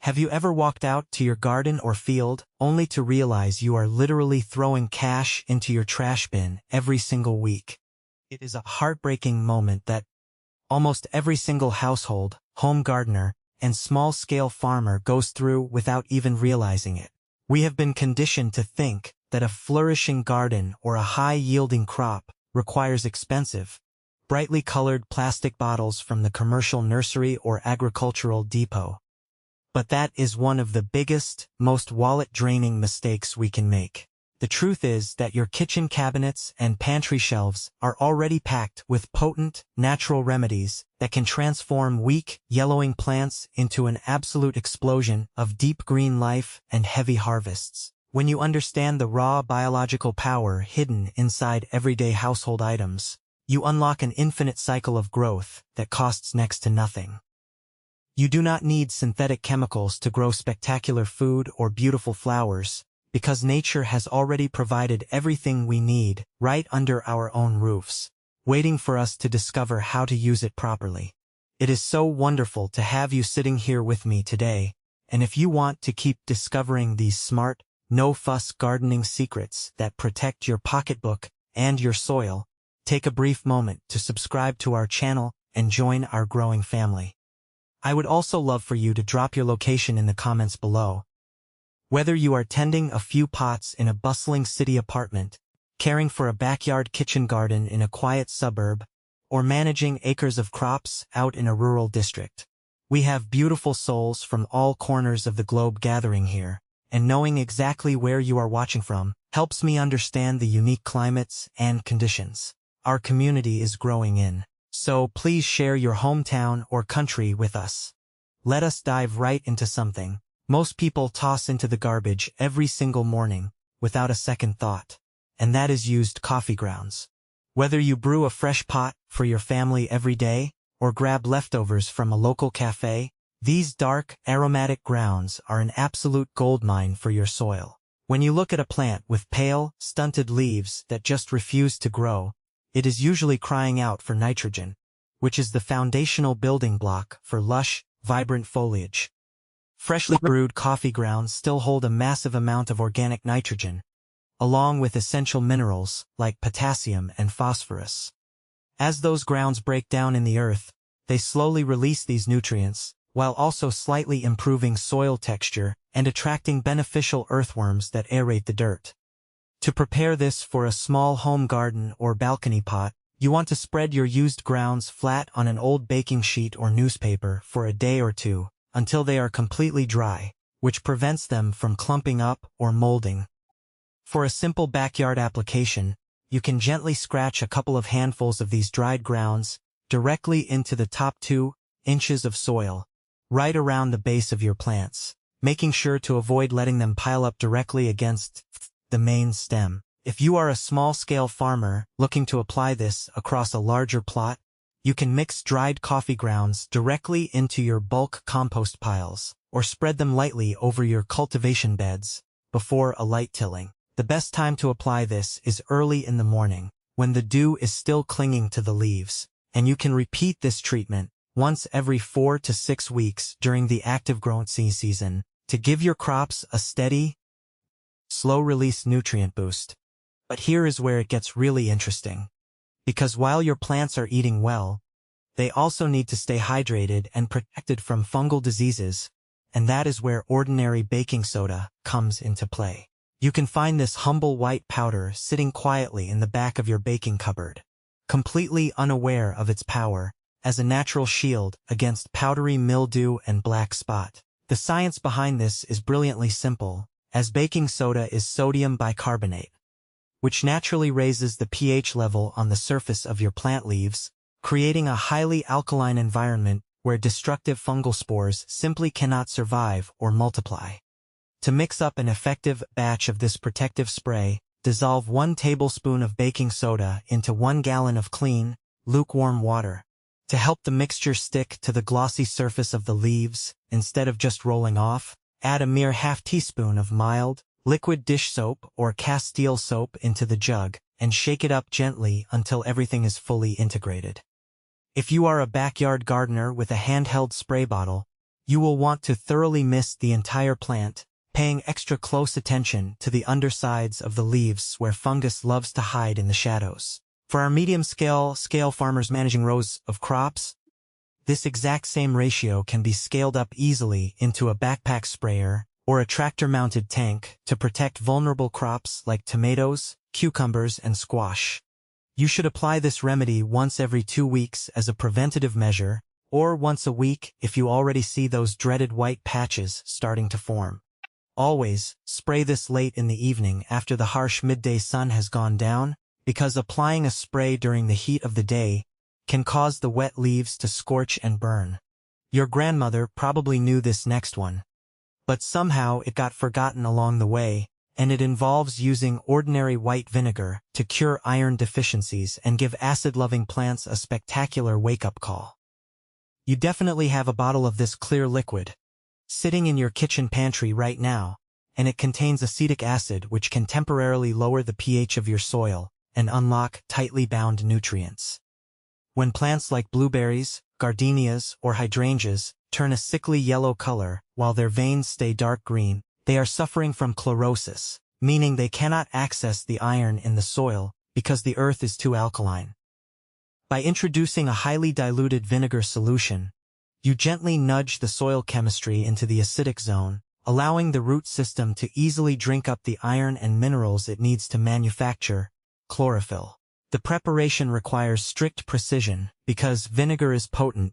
Have you ever walked out to your garden or field only to realize you are literally throwing cash into your trash bin every single week? It is a heartbreaking moment that almost every single household, home gardener, and small-scale farmer goes through without even realizing it. We have been conditioned to think that a flourishing garden or a high-yielding crop requires expensive, brightly colored plastic bottles from the commercial nursery or agricultural depot. But that is one of the biggest, most wallet-draining mistakes we can make. The truth is that your kitchen cabinets and pantry shelves are already packed with potent, natural remedies that can transform weak, yellowing plants into an absolute explosion of deep green life and heavy harvests. When you understand the raw biological power hidden inside everyday household items, you unlock an infinite cycle of growth that costs next to nothing. You do not need synthetic chemicals to grow spectacular food or beautiful flowers, because nature has already provided everything we need right under our own roofs, waiting for us to discover how to use it properly. It is so wonderful to have you sitting here with me today, and if you want to keep discovering these smart, no-fuss gardening secrets that protect your pocketbook and your soil, take a brief moment to subscribe to our channel and join our growing family. I would also love for you to drop your location in the comments below. Whether you are tending a few pots in a bustling city apartment, caring for a backyard kitchen garden in a quiet suburb, or managing acres of crops out in a rural district, we have beautiful souls from all corners of the globe gathering here, and knowing exactly where you are watching from helps me understand the unique climates and conditions our community is growing in. So please share your hometown or country with us. Let us dive right into something most people toss into the garbage every single morning without a second thought, and that is used coffee grounds. Whether you brew a fresh pot for your family every day or grab leftovers from a local cafe, these dark, aromatic grounds are an absolute goldmine for your soil. When you look at a plant with pale, stunted leaves that just refuse to grow, it is usually crying out for nitrogen, which is the foundational building block for lush, vibrant foliage. Freshly brewed coffee grounds still hold a massive amount of organic nitrogen, along with essential minerals like potassium and phosphorus. As those grounds break down in the earth, they slowly release these nutrients, while also slightly improving soil texture and attracting beneficial earthworms that aerate the dirt. To prepare this for a small home garden or balcony pot, you want to spread your used grounds flat on an old baking sheet or newspaper for a day or two, until they are completely dry, which prevents them from clumping up or molding. For a simple backyard application, you can gently scratch a couple of handfuls of these dried grounds directly into the top 2 inches of soil, right around the base of your plants, making sure to avoid letting them pile up directly against the main stem. If you are a small-scale farmer looking to apply this across a larger plot, you can mix dried coffee grounds directly into your bulk compost piles, or spread them lightly over your cultivation beds before a light tilling. The best time to apply this is early in the morning, when the dew is still clinging to the leaves, and you can repeat this treatment once every 4 to 6 weeks during the active growing season to give your crops a steady, slow-release nutrient boost. But here is where it gets really interesting. Because while your plants are eating well, they also need to stay hydrated and protected from fungal diseases, and that is where ordinary baking soda comes into play. You can find this humble white powder sitting quietly in the back of your baking cupboard, completely unaware of its power as a natural shield against powdery mildew and black spot. The science behind this is brilliantly simple, as baking soda is sodium bicarbonate, which naturally raises the pH level on the surface of your plant leaves, creating a highly alkaline environment where destructive fungal spores simply cannot survive or multiply. To mix up an effective batch of this protective spray, dissolve 1 tablespoon of baking soda into 1 gallon of clean, lukewarm water. To help the mixture stick to the glossy surface of the leaves, instead of just rolling off, add a mere half teaspoon of mild, liquid dish soap or Castile soap into the jug, and shake it up gently until everything is fully integrated. If you are a backyard gardener with a handheld spray bottle, You will want to thoroughly mist the entire plant, paying extra close attention to the undersides of the leaves where fungus loves to hide in the shadows. For our medium-scale farmers managing rows of crops, this exact same ratio can be scaled up easily into a backpack sprayer or a tractor-mounted tank to protect vulnerable crops like tomatoes, cucumbers, and squash. You should apply this remedy once every 2 weeks as a preventative measure, or once a week if you already see those dreaded white patches starting to form. Always spray this late in the evening after the harsh midday sun has gone down, because applying a spray during the heat of the day can cause the wet leaves to scorch and burn. Your grandmother probably knew this next one, but somehow it got forgotten along the way, and it involves using ordinary white vinegar to cure iron deficiencies and give acid-loving plants a spectacular wake-up call. You definitely have a bottle of this clear liquid sitting in your kitchen pantry right now, and it contains acetic acid, which can temporarily lower the pH of your soil and unlock tightly bound nutrients. When plants like blueberries, gardenias, or hydrangeas turn a sickly yellow color while their veins stay dark green, they are suffering from chlorosis, meaning they cannot access the iron in the soil because the earth is too alkaline. By introducing a highly diluted vinegar solution, you gently nudge the soil chemistry into the acidic zone, allowing the root system to easily drink up the iron and minerals it needs to manufacture chlorophyll. The preparation requires strict precision because vinegar is potent,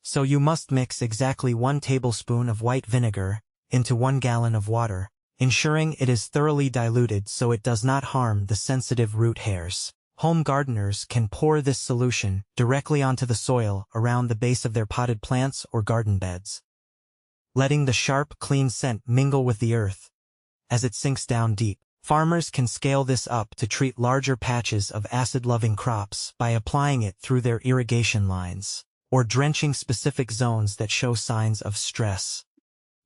so you must mix exactly 1 tablespoon of white vinegar into 1 gallon of water, ensuring it is thoroughly diluted so it does not harm the sensitive root hairs. Home gardeners can pour this solution directly onto the soil around the base of their potted plants or garden beds, letting the sharp, clean scent mingle with the earth as it sinks down deep. Farmers can scale this up to treat larger patches of acid-loving crops by applying it through their irrigation lines or drenching specific zones that show signs of stress.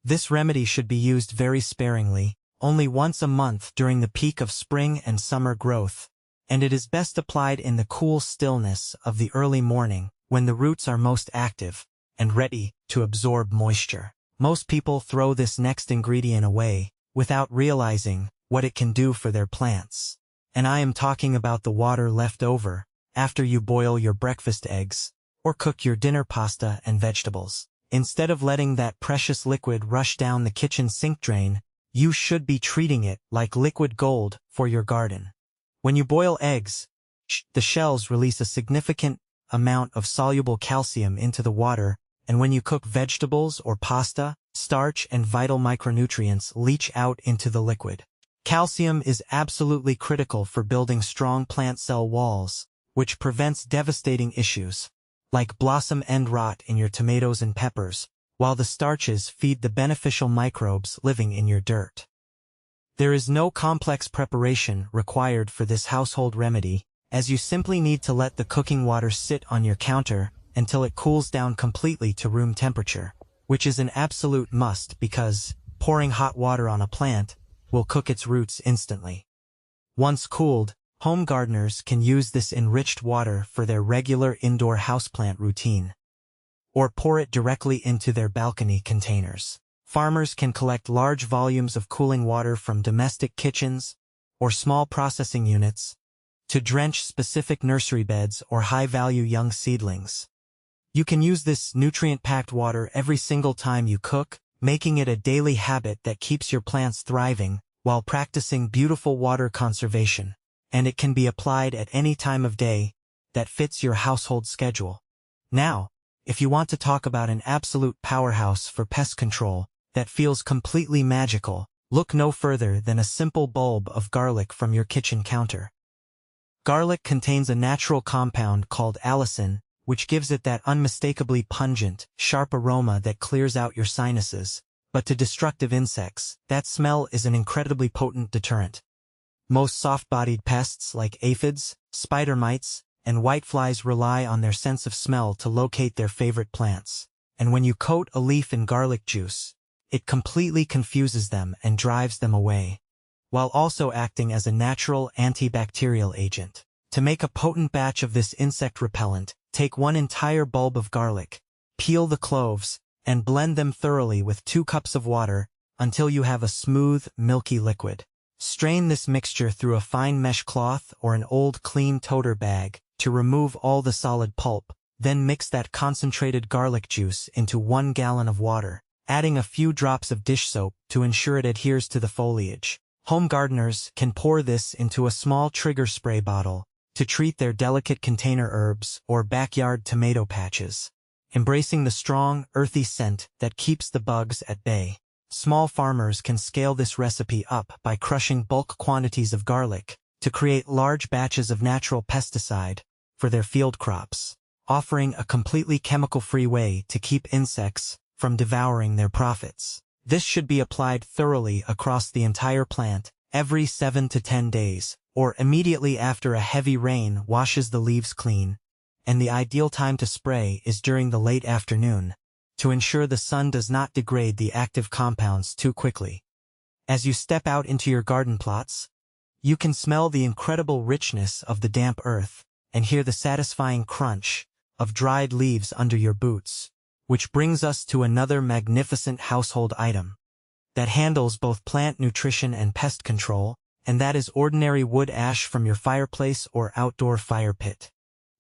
This remedy should be used very sparingly, only once a month during the peak of spring and summer growth, and it is best applied in the cool stillness of the early morning when the roots are most active and ready to absorb moisture. Most people throw this next ingredient away without realizing what it can do for their plants. And I am talking about the water left over after you boil your breakfast eggs or cook your dinner pasta and vegetables. Instead of letting that precious liquid rush down the kitchen sink drain, you should be treating it like liquid gold for your garden. When you boil eggs, the shells release a significant amount of soluble calcium into the water, and when you cook vegetables or pasta, starch and vital micronutrients leach out into the liquid. Calcium is absolutely critical for building strong plant cell walls, which prevents devastating issues like blossom end rot in your tomatoes and peppers, while the starches feed the beneficial microbes living in your dirt. There is no complex preparation required for this household remedy, as you simply need to let the cooking water sit on your counter until it cools down completely to room temperature, which is an absolute must because pouring hot water on a plant will cook its roots instantly. Once cooled, home gardeners can use this enriched water for their regular indoor houseplant routine, or pour it directly into their balcony containers. Farmers can collect large volumes of cooling water from domestic kitchens or small processing units to drench specific nursery beds or high-value young seedlings. You can use this nutrient-packed water every single time you cook, making it a daily habit that keeps your plants thriving while practicing beautiful water conservation, and it can be applied at any time of day that fits your household schedule. Now, if you want to talk about an absolute powerhouse for pest control that feels completely magical, look no further than a simple bulb of garlic from your kitchen counter. Garlic contains a natural compound called allicin, which gives it that unmistakably pungent, sharp aroma that clears out your sinuses. But to destructive insects, that smell is an incredibly potent deterrent. Most soft-bodied pests like aphids, spider mites, and whiteflies rely on their sense of smell to locate their favorite plants. And when you coat a leaf in garlic juice, it completely confuses them and drives them away, while also acting as a natural antibacterial agent. To make a potent batch of this insect repellent, take 1 entire bulb of garlic, peel the cloves, and blend them thoroughly with 2 cups of water until you have a smooth, milky liquid. Strain this mixture through a fine mesh cloth or an old clean toter bag to remove all the solid pulp. Then mix that concentrated garlic juice into 1 gallon of water, adding a few drops of dish soap to ensure it adheres to the foliage. Home gardeners can pour this into a small trigger spray bottle to treat their delicate container herbs or backyard tomato patches, embracing the strong, earthy scent that keeps the bugs at bay. Small farmers can scale this recipe up by crushing bulk quantities of garlic to create large batches of natural pesticide for their field crops, offering a completely chemical-free way to keep insects from devouring their profits. This should be applied thoroughly across the entire plant every 7 to 10 days, or immediately after a heavy rain washes the leaves clean, and the ideal time to spray is during the late afternoon, to ensure the sun does not degrade the active compounds too quickly. As you step out into your garden plots, you can smell the incredible richness of the damp earth and hear the satisfying crunch of dried leaves under your boots, which brings us to another magnificent household item that handles both plant nutrition and pest control, and that is ordinary wood ash from your fireplace or outdoor fire pit.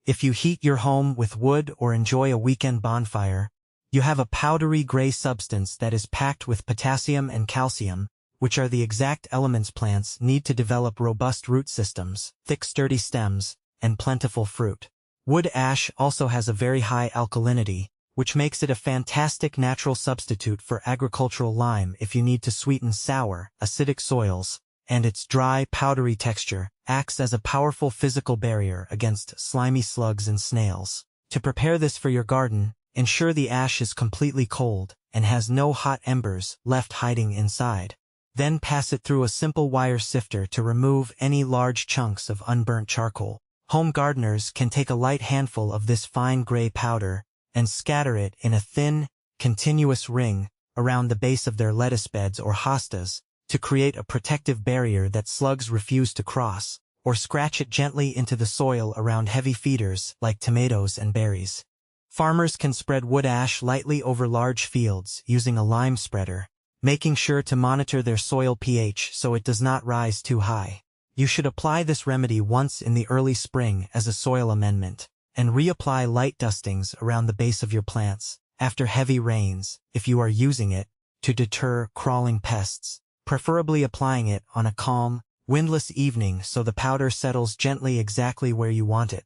If you heat your home with wood or enjoy a weekend bonfire, you have a powdery gray substance that is packed with potassium and calcium, which are the exact elements plants need to develop robust root systems, thick sturdy stems, and plentiful fruit. Wood ash also has a very high alkalinity, which makes it a fantastic natural substitute for agricultural lime if you need to sweeten sour, acidic soils, and its dry, powdery texture acts as a powerful physical barrier against slimy slugs and snails. To prepare this for your garden, ensure the ash is completely cold and has no hot embers left hiding inside. Then pass it through a simple wire sifter to remove any large chunks of unburnt charcoal. Home gardeners can take a light handful of this fine gray powder and scatter it in a thin, continuous ring around the base of their lettuce beds or hostas to create a protective barrier that slugs refuse to cross, or scratch it gently into the soil around heavy feeders like tomatoes and berries. Farmers can spread wood ash lightly over large fields using a lime spreader, making sure to monitor their soil pH so it does not rise too high. You should apply this remedy once in the early spring as a soil amendment, and reapply light dustings around the base of your plants after heavy rains if you are using it to deter crawling pests, preferably applying it on a calm, windless evening so the powder settles gently exactly where you want it.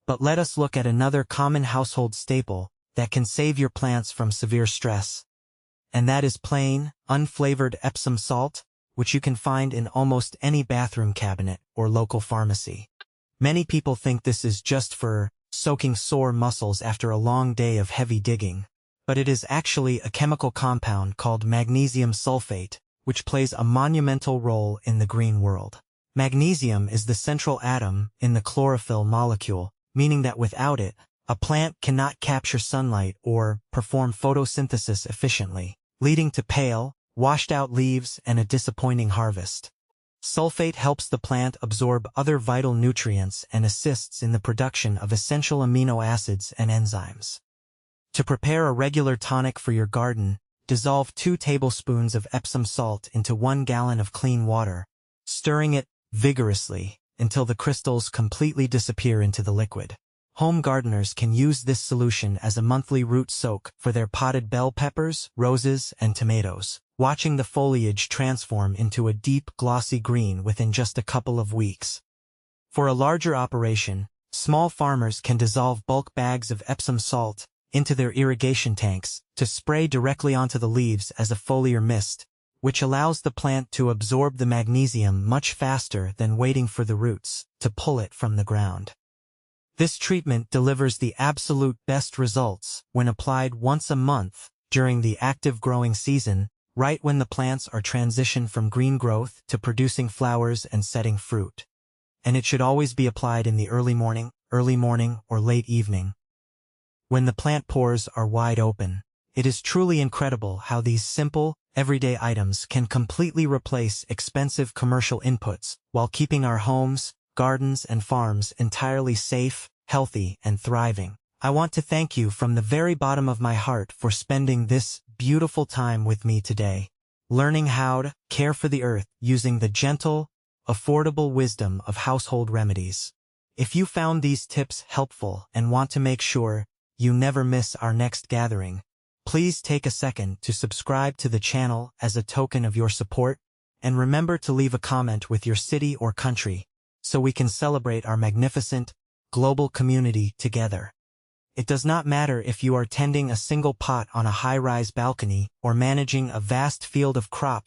But let us look at another common household staple that can save your plants from severe stress, and that is plain, unflavored Epsom salt, which you can find in almost any bathroom cabinet or local pharmacy. Many people think this is just for soaking sore muscles after a long day of heavy digging, but it is actually a chemical compound called magnesium sulfate, which plays a monumental role in the green world. Magnesium is the central atom in the chlorophyll molecule, meaning that without it, a plant cannot capture sunlight or perform photosynthesis efficiently, leading to pale, washed-out leaves and a disappointing harvest. Sulfate helps the plant absorb other vital nutrients and assists in the production of essential amino acids and enzymes. To prepare a regular tonic for your garden, dissolve 2 tablespoons of Epsom salt into 1 gallon of clean water, stirring it vigorously until the crystals completely disappear into the liquid. Home gardeners can use this solution as a monthly root soak for their potted bell peppers, roses, and tomatoes, watching the foliage transform into a deep, glossy green within just a couple of weeks. For a larger operation, small farmers can dissolve bulk bags of Epsom salt into their irrigation tanks to spray directly onto the leaves as a foliar mist, which allows the plant to absorb the magnesium much faster than waiting for the roots to pull it from the ground. This treatment delivers the absolute best results when applied once a month during the active growing season, right when the plants are transitioned from green growth to producing flowers and setting fruit. And it should always be applied in the early morning, or late evening, when the plant pores are wide open. It is truly incredible how these simple, everyday items can completely replace expensive commercial inputs while keeping our homes, gardens, and farms entirely safe, healthy, and thriving. I want to thank you from the very bottom of my heart for spending this beautiful time with me today, learning how to care for the earth using the gentle, affordable wisdom of household remedies. If you found these tips helpful and want to make sure you never miss our next gathering, please take a second to subscribe to the channel as a token of your support, and remember to leave a comment with your city or country so we can celebrate our magnificent, global community together. It does not matter if you are tending a single pot on a high-rise balcony or managing a vast field of crops